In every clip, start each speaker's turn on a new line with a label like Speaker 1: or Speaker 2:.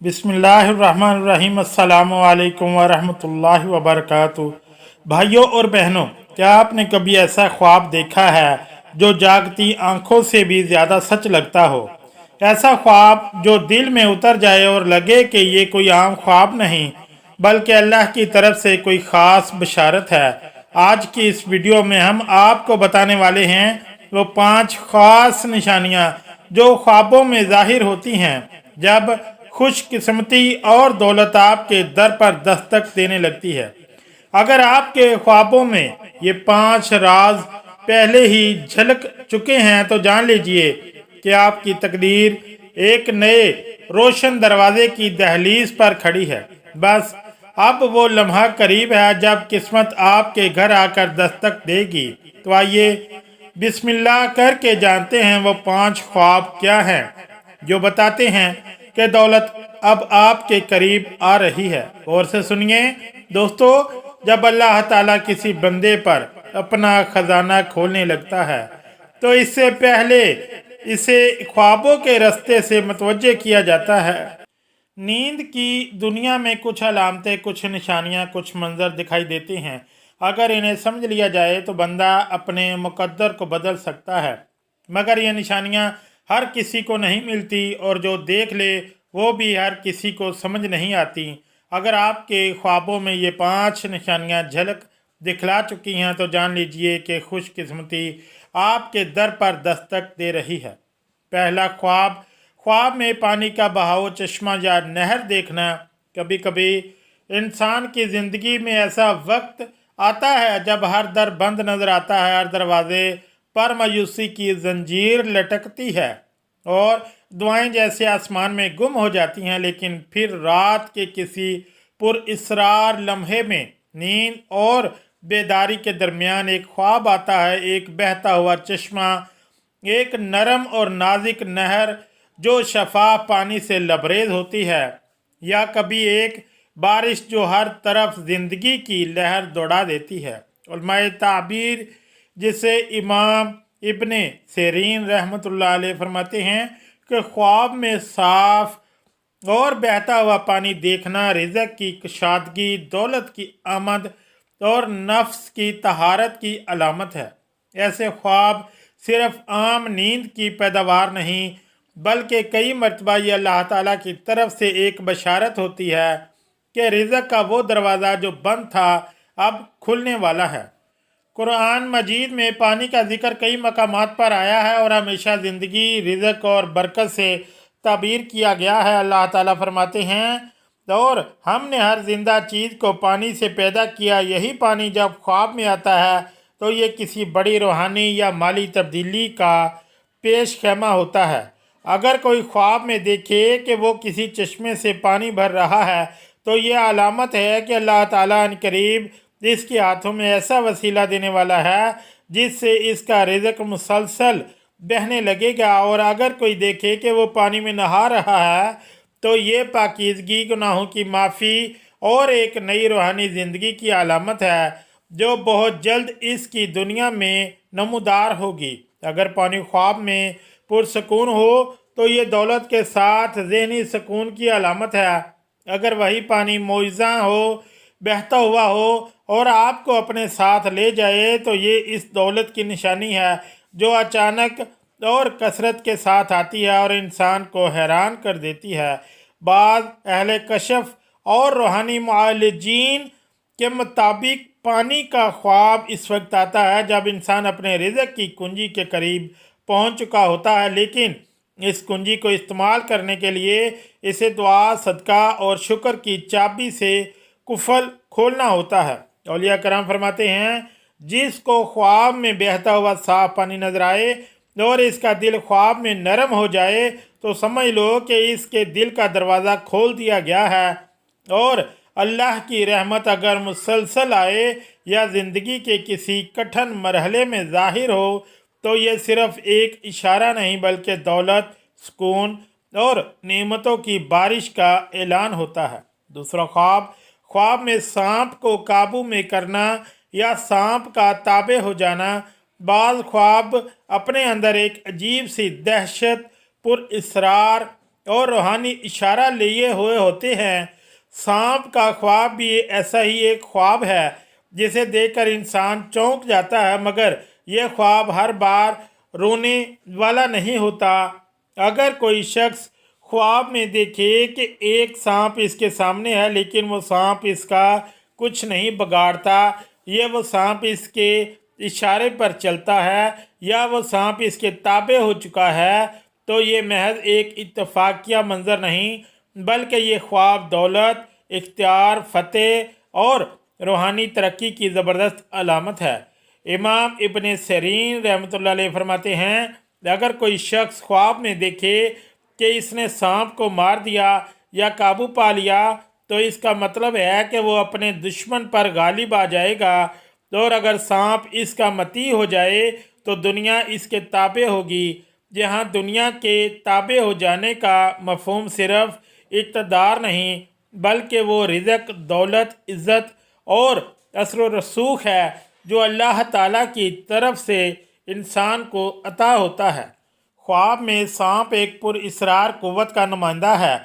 Speaker 1: बिस्मिल्लाहिर्रहमानिर्रहीम अस्सलामु अलैकुम वरहमतुल्लाहि वबरकातुहू। भाइयों और बहनों, क्या आपने कभी ऐसा ख्वाब देखा है जो जागती आंखों से भी ज़्यादा सच लगता हो? ऐसा ख्वाब जो दिल में उतर जाए और लगे कि ये कोई आम ख्वाब नहीं बल्कि अल्लाह की तरफ से कोई ख़ास बशारत है। आज की इस वीडियो में हम आपको बताने वाले हैं वो 5 ख़ास निशानियाँ जो ख्वाबों में ज़ाहिर होती हैं जब खुशकिस्मती और दौलत आपके दर पर दस्तक देने लगती है। अगर आपके ख्वाबों में ये 5 राज पहले ही झलक चुके हैं तो जान लीजिए कि आपकी तकदीर एक नए रोशन दरवाजे की दहलीज पर खड़ी है। बस अब वो लम्हा करीब है जब किस्मत आपके घर आकर दस्तक देगी। तो आइए बिस्मिल्लाह करके जानते हैं वो 5 ख्वाब क्या हैं जो बताते हैं कि दौलत अब आपके करीब आ रही है। और से सुनिए दोस्तों, जब अल्लाह ताला किसी बंदे पर अपना खजाना खोलने लगता है तो इससे पहले इसे ख्वाबों के रास्ते से मुतवज्जे किया जाता है। नींद की दुनिया में कुछ अलामतें, कुछ निशानियां, कुछ मंजर दिखाई देते हैं। अगर इन्हें समझ लिया जाए तो बंदा अपने मुकद्दर को बदल सकता है, मगर ये निशानियां हर किसी को नहीं मिलती और जो देख ले वो भी हर किसी को समझ नहीं आती। अगर आपके ख्वाबों में ये 5 निशानियां झलक दिखला चुकी हैं तो जान लीजिए कि खुशकिस्मती आपके दर पर दस्तक दे रही है। पहला ख्वाब, ख्वाब में पानी का बहाव, चश्मा या नहर देखना। कभी कभी इंसान की ज़िंदगी में ऐसा वक्त आता है जब हर दर बंद नज़र आता है, हर दरवाजे पर मायूसी की जंजीर लटकती है और दुआएं जैसे आसमान में गुम हो जाती हैं। लेकिन फिर रात के किसी पुरइसरार लम्हे में नींद और बेदारी के दरमियान एक ख्वाब आता है, एक बहता हुआ चश्मा, एक नरम और नाजुक नहर जो शफाफ पानी से लबरेज होती है, या कभी एक बारिश जो हर तरफ ज़िंदगी की लहर दौड़ा देती है। उलमाए ताबीर जिसे इमाम इब्ने सीरीन रहमतुल्लाह अलैह फरमाते हैं कि ख्वाब में साफ और बहता हुआ पानी देखना रिज़्क़ की कशादगी, दौलत की आमद और नफ्स की तहारत की अलामत है। ऐसे ख्वाब सिर्फ आम नींद की पैदावार नहीं बल्कि कई मरतबा ये अल्लाह ताला की तरफ से एक बशारत होती है कि रिज़्क़ का वो दरवाज़ा जो बंद था अब खुलने वाला है। कुरान मजीद में पानी का जिक्र कई मकामात पर आया है और हमेशा ज़िंदगी, रिज़्क़ और बरकत से ताबीर किया गया है। अल्लाह ताला फरमाते हैं, और हमने हर जिंदा चीज़ को पानी से पैदा किया। यही पानी जब ख्वाब में आता है तो ये किसी बड़ी रूहानी या माली तब्दीली का पेश खैमा होता है। अगर कोई ख्वाब में देखे कि वो किसी चश्मे से पानी भर रहा है तो ये अलामत है कि अल्लाह ताला अनकरीब इसके हाथों में ऐसा वसीला देने वाला है जिससे इसका रिज़्क़ मुसलसल बहने लगेगा। और अगर कोई देखे कि वो पानी में नहा रहा है तो ये पाकीज़गी, गुनाहों की माफ़ी और एक नई रूहानी ज़िंदगी की अलामत है जो बहुत जल्द इसकी दुनिया में नमूदार होगी। अगर पानी ख्वाब में पुरसकून हो तो ये दौलत के साथ ज़हनी सुकून की अलामत है। अगर वही पानी मुइज़्ज़ा हो, बहता हुआ हो और आपको अपने साथ ले जाए तो ये इस दौलत की निशानी है जो अचानक और कसरत के साथ आती है और इंसान को हैरान कर देती है। बाद अहले कशफ और रूहानी मुआलिजीन के मुताबिक पानी का ख्वाब इस वक्त आता है जब इंसान अपने रिज़्क़ की कुंजी के करीब पहुंच चुका होता है, लेकिन इस कुंजी को इस्तेमाल करने के लिए इसे दुआ, सदका और शुक्र की चाबी से कुफल खोलना होता है। औलिया कराम फरमाते हैं, जिसको ख्वाब में बहता हुआ साफ पानी नजर आए और इसका दिल ख्वाब में नरम हो जाए तो समझ लो कि इसके दिल का दरवाज़ा खोल दिया गया है। और अल्लाह की रहमत अगर मुसलसल आए या ज़िंदगी के किसी कठिन मरहले में ज़ाहिर हो तो ये सिर्फ़ एक इशारा नहीं बल्कि दौलत, सुकून और नेमतों की बारिश का ऐलान होता है। दूसरा ख्वाब, ख्वाब में सांप को काबू में करना या सांप का ताबे हो जाना। बाज़ ख्वाब अपने अंदर एक अजीब सी दहशत, पुरइसरार और रूहानी इशारा लिए हुए होते हैं। सांप का ख्वाब भी ऐसा ही एक ख्वाब है जिसे देखकर इंसान चौंक जाता है, मगर यह ख्वाब हर बार रोने वाला नहीं होता। अगर कोई शख्स ख्वाब में देखे कि एक सांप इसके सामने है लेकिन वो सांप इसका कुछ नहीं बिगाड़ता, ये वो सांप इसके इशारे पर चलता है या वो सांप इसके ताबे हो चुका है, तो ये महज एक इत्तफाकिया मंजर नहीं बल्कि ये ख्वाब दौलत, इख्तियार, फतेह और रूहानी तरक्की की ज़बरदस्त अलामत है। इमाम इब्न सीरीन रहमतुल्लाह अलैह फरमाते हैं, अगर कोई शख्स ख्वाब में देखे कि इसने सांप को मार दिया या काबू पा लिया, तो इसका मतलब है कि वो अपने दुश्मन पर गालिब आ जाएगा। और अगर सांप इसका मती हो जाए तो दुनिया इसके ताबे होगी। जहाँ दुनिया के ताबे हो जाने का मफहूम सिर्फ इक़्तिदार नहीं बल्कि वो रिज़्क़, दौलत, इज़्ज़त और असर व रसूख है जो अल्लाह ताला की तरफ से इंसान को अता होता है। ख्वाब में सांप एक पुरअसरार क़ुव्वत का नुमाइंदा है,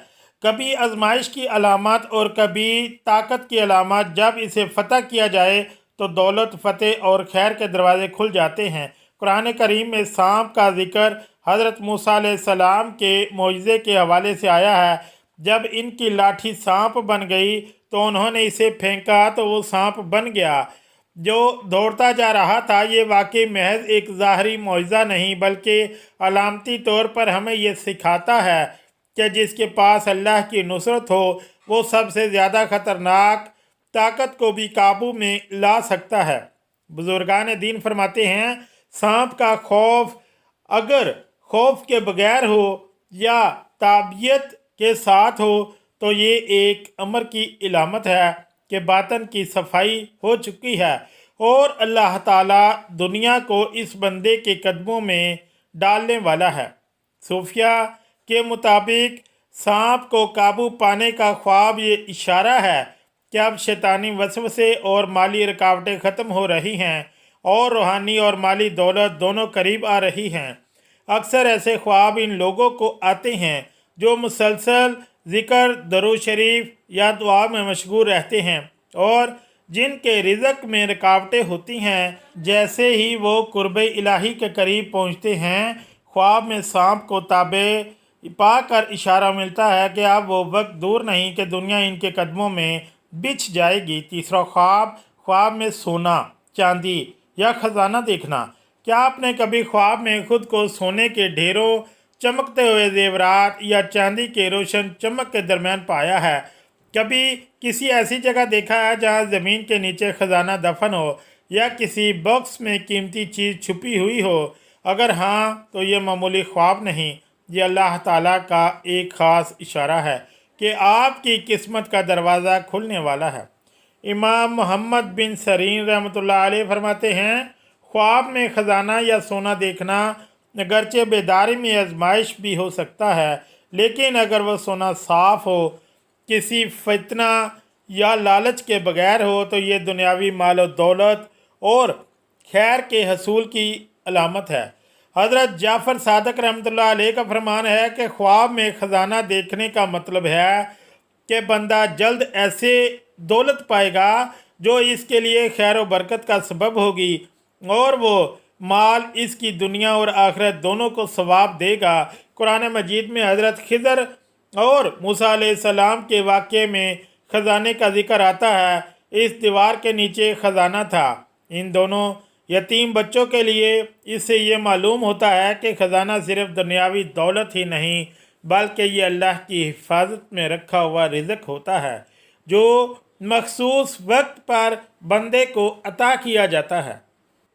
Speaker 1: कभी आजमाइश की अलामत और कभी ताकत की अलामत। जब इसे फ़तह किया जाए तो दौलत, फ़तेह और खैर के दरवाज़े खुल जाते हैं। कुरान करीम में सांप का जिक्र हज़रत मूसा अलैहिस्सलाम के मोइज़े के हवाले से आया है। जब इनकी लाठी सांप बन गई तो उन्होंने इसे फेंका तो वो सांप बन गया जो दौड़ता जा रहा था। ये वाकई महज एक ज़ाहरी मौइज़ा नहीं बल्कि अलामती तौर पर हमें ये सिखाता है कि जिसके पास अल्लाह की नुसरत हो वो सबसे ज़्यादा ख़तरनाक ताकत को भी काबू में ला सकता है। बुजुर्गान दीन फरमाते हैं, सांप का खौफ अगर खौफ के बगैर हो या ताबियत के साथ हो तो ये एक अमर की इलामत है कि बातन की सफाई हो चुकी है और अल्लाह ताला दुनिया को इस बंदे के कदमों में डालने वाला है। सूफिया के मुताबिक सांप को काबू पाने का ख्वाब ये इशारा है कि अब शैतानी वसवसे और माली रुकावटें ख़त्म हो रही हैं और रूहानी और माली दौलत दोनों करीब आ रही हैं। अक्सर ऐसे ख्वाब इन लोगों को आते हैं जो मुसलसल ज़िक्र, दरूद शरीफ या दुआ में मशगूल रहते हैं और जिनके रिज़्क़ में रुकावटें होती हैं। जैसे ही वो कुर्ब इलाही के करीब पहुँचते हैं, ख्वाब में सांप को ताबे पा कर इशारा मिलता है कि अब वो वक्त दूर नहीं कि दुनिया इनके कदमों में बिछ जाएगी। तीसरा ख्वाब, ख्वाब में सोना, चांदी या ख़जाना देखना। क्या आपने कभी ख्वाब में खुद को सोने के ढेरों, चमकते हुए जेवरात या चांदी के रोशन चमक के दरमियान पाया है? कभी किसी ऐसी जगह देखा है जहां ज़मीन के नीचे ख़जाना दफन हो या किसी बॉक्स में कीमती चीज़ छुपी हुई हो? अगर हाँ तो ये मामूली ख्वाब नहीं, ये अल्लाह ताला का एक ख़ास इशारा है कि आपकी किस्मत का दरवाज़ा खुलने वाला है। इमाम मोहम्मद बिन सीरीन रहमतुल्लाह अलैह फरमाते हैं, ख्वाब में ख़जाना या सोना देखना अगरचे बेदारी में आजमाइश भी हो सकता है, लेकिन अगर वह सोना साफ़ हो, किसी फितना या लालच के बगैर हो, तो ये दुनियावी माल और दौलत और खैर के हसूल की अलामत है। हज़रत जाफ़र सादक रहमतुल्लाह अलैह का फरमान है कि ख्वाब में ख़जाना देखने का मतलब है कि बंदा जल्द ऐसे दौलत पाएगा जो इसके लिए खैर व बरकत का सबब होगी और वो माल इसकी दुनिया और आखिरत दोनों को सवाब देगा। कुरान मजीद में हज़रत खिज़र और मूसा अलैहिस्सलाम के वाक़े में ख़जाने का जिक्र आता है। इस दीवार के नीचे ख़जाना था। इन दोनों यतीम बच्चों के लिए इससे ये मालूम होता है कि ख़जाना सिर्फ दुनियावी दौलत ही नहीं बल्कि ये अल्लाह की हिफाजत में रखा हुआ रिज़्क़ होता है जो मखसूस वक्त पर बंदे को अता किया जाता है।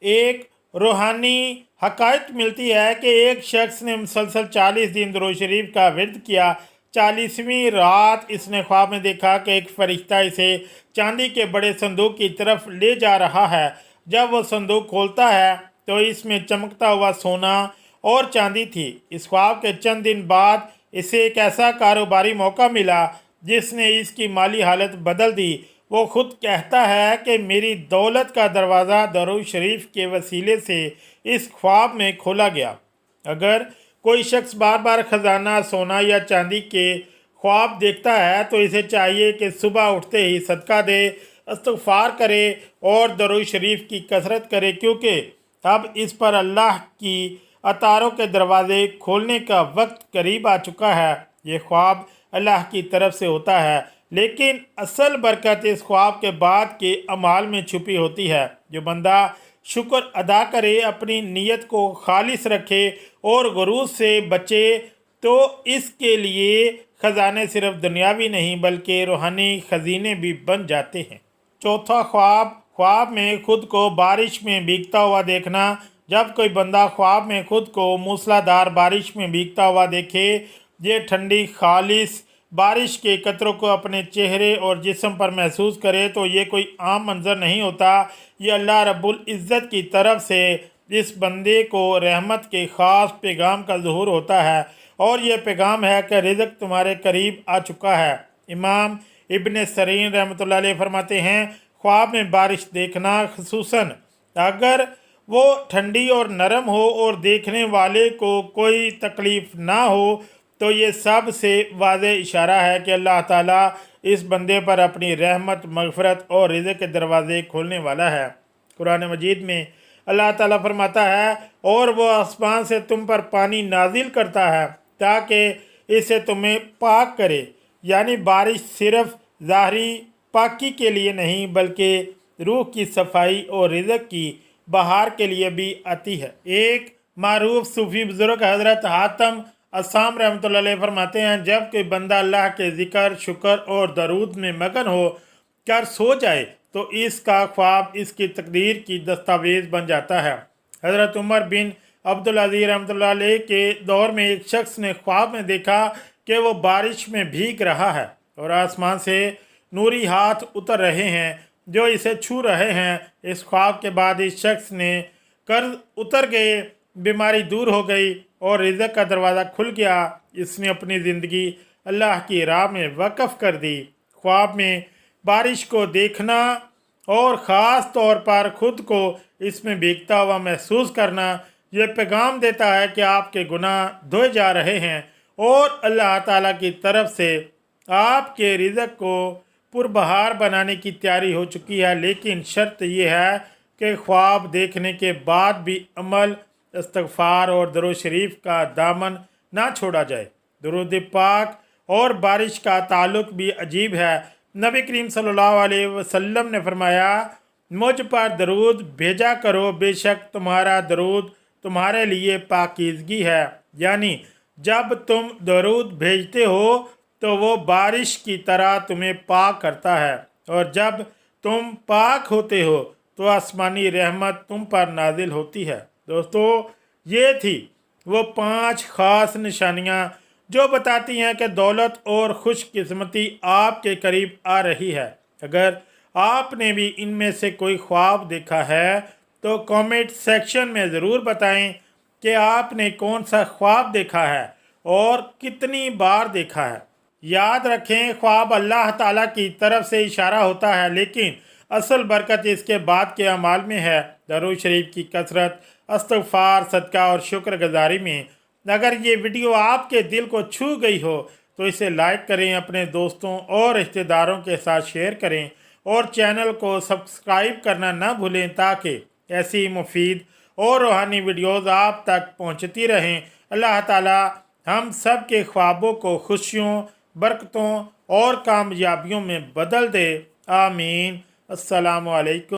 Speaker 1: एक रूहानी हक़ाइक़ मिलती है कि एक शख्स ने मुसलसल 40 दिन दुरूद शरीफ का विर्द किया। 40वीं रात इसने ख्वाब में देखा कि एक फरिश्ता इसे चांदी के बड़े संदूक की तरफ ले जा रहा है। जब वो संदूक खोलता है तो इसमें चमकता हुआ सोना और चांदी थी। इस ख्वाब के चंद दिन बाद इसे एक ऐसा कारोबारी मौका मिला जिसने इसकी माली हालत बदल दी। वो खुद कहता है कि मेरी दौलत का दरवाज़ा दरूद शरीफ के वसीले से इस ख्वाब में खोला गया। अगर कोई शख्स बार बार खजाना, सोना या चांदी के ख्वाब देखता है तो इसे चाहिए कि सुबह उठते ही सदका दे, इस्तग़फ़ार करे और दरूद शरीफ की कसरत करे, क्योंकि अब इस पर अल्लाह की अतारों के दरवाज़े खोलने का वक्त करीब आ चुका है। ये ख्वाब अल्लाह की तरफ से होता है, लेकिन असल बरकत इस ख्वाब के बाद के अमाल में छुपी होती है। जो बंदा शुक्र अदा करे, अपनी नीयत को खालिस रखे और गुरूर से बचे, तो इसके लिए ख़जाने सिर्फ दुनियावी नहीं बल्कि रूहानी खजीने भी बन जाते हैं। चौथा ख्वाब, ख्वाब में खुद को बारिश में भीगता हुआ देखना। जब कोई बंदा ख्वाब में खुद को मूसलाधार बारिश में भीगता हुआ देखे, ये ठंडी खालिस बारिश के कतरों को अपने चेहरे और जिस्म पर महसूस करे, तो ये कोई आम मंजर नहीं होता। ये अल्लाह रब्बुल इज़्ज़त की तरफ से इस बंदे को रहमत के ख़ास पैगाम का ज़ुहूर होता है, और ये पैगाम है कि रिज़्क़ तुम्हारे करीब आ चुका है। इमाम इब्न सरीन रहमतुल्लाह अलैह फरमाते हैं, ख्वाब में बारिश देखना, खुसूसन अगर वो ठंडी और नरम हो और देखने वाले को कोई तकलीफ़ ना हो, तो ये सब से वाज़े इशारा है कि अल्लाह ताला इस बंदे पर अपनी रहमत, मग़फ़िरत और रिज़्क़ के दरवाज़े खोलने वाला है। कुरान मजीद में अल्लाह ताला फरमाता है, और वो आसमान से तुम पर पानी नाजिल करता है ताकि इसे तुम्हें पाक करे। यानी बारिश सिर्फ़ ज़ाहरी पाकी के लिए नहीं बल्कि रूह की सफाई और रिज़्क़ की बहार के लिए भी आती है। एक मारूफ सूफ़ी बुज़ुर्ग हज़रत हातम अस्साम रहमतुल्लाह अलैह फरमाते हैं, जब कोई बंदा अल्लाह के ज़िक्र, शुक्र और दरूद में मगन हो कर सो जाए तो इसका ख्वाब इसकी तकदीर की दस्तावेज़ बन जाता है। हज़रत उमर बिन अब्दुल अज़ीज़ रहमतुल्लाह अलैह के दौर में एक शख्स ने ख्वाब में देखा कि वो बारिश में भीग रहा है और आसमान से नूरी हाथ उतर रहे हैं जो इसे छू रहे हैं। इस ख्वाब के बाद इस शख्स ने कर्ज उतर गए, बीमारी दूर हो गई और रिज़्क़ का दरवाज़ा खुल गया। इसने अपनी ज़िंदगी अल्लाह की राह में वक़फ़ कर दी। ख्वाब में बारिश को देखना और ख़ास तौर पर ख़ुद को इसमें भीगता हुआ महसूस करना, ये पैगाम देता है कि आपके गुनाह धोए जा रहे हैं और अल्लाह ताला की तरफ से आपके रिज़्क़ को पुरबहार बनाने की तैयारी हो चुकी है। लेकिन शर्त यह है कि ख्वाब देखने के बाद भी अमल, इस्तग़फ़ार और दरूद शरीफ का दामन ना छोड़ा जाए। दरूद पाक और बारिश का ताल्लुक़ भी अजीब है। नबी करीम सल्लल्लाहु अलैहि वसल्लम ने फरमाया, मुझ पर दरूद भेजा करो, बेशक तुम्हारा दरूद तुम्हारे लिए पाकीज़गी है। यानी जब तुम दरूद भेजते हो तो वो बारिश की तरह तुम्हें पाक करता है, और जब तुम पाक होते हो तो आसमानी रहमत तुम पर नाजिल होती है। दोस्तों, ये थी वो 5 ख़ास निशानियाँ जो बताती हैं कि दौलत और खुशकिस्मती आपके करीब आ रही है। अगर आपने भी इनमें से कोई ख्वाब देखा है तो कमेंट सेक्शन में ज़रूर बताएं कि आपने कौन सा ख्वाब देखा है और कितनी बार देखा है। याद रखें, ख्वाब अल्लाह ताला की तरफ से इशारा होता है, लेकिन असल बरकत इसके बाद के अमाल में है। दरूद शरीफ की कसरत, इस्तग़फ़ार, सदका और शुक्रगुज़ारी में। अगर ये वीडियो आपके दिल को छू गई हो तो इसे लाइक करें, अपने दोस्तों और रिश्तेदारों के साथ शेयर करें और चैनल को सब्सक्राइब करना ना भूलें ताकि ऐसी मुफीद और रूहानी वीडियोज़ आप तक पहुँचती रहें। अल्लाह ताला हम सब के ख्वाबों को खुशियों, बरकतों और कामयाबियों में बदल दे। आमीन। अस्सलामु अलैकुम।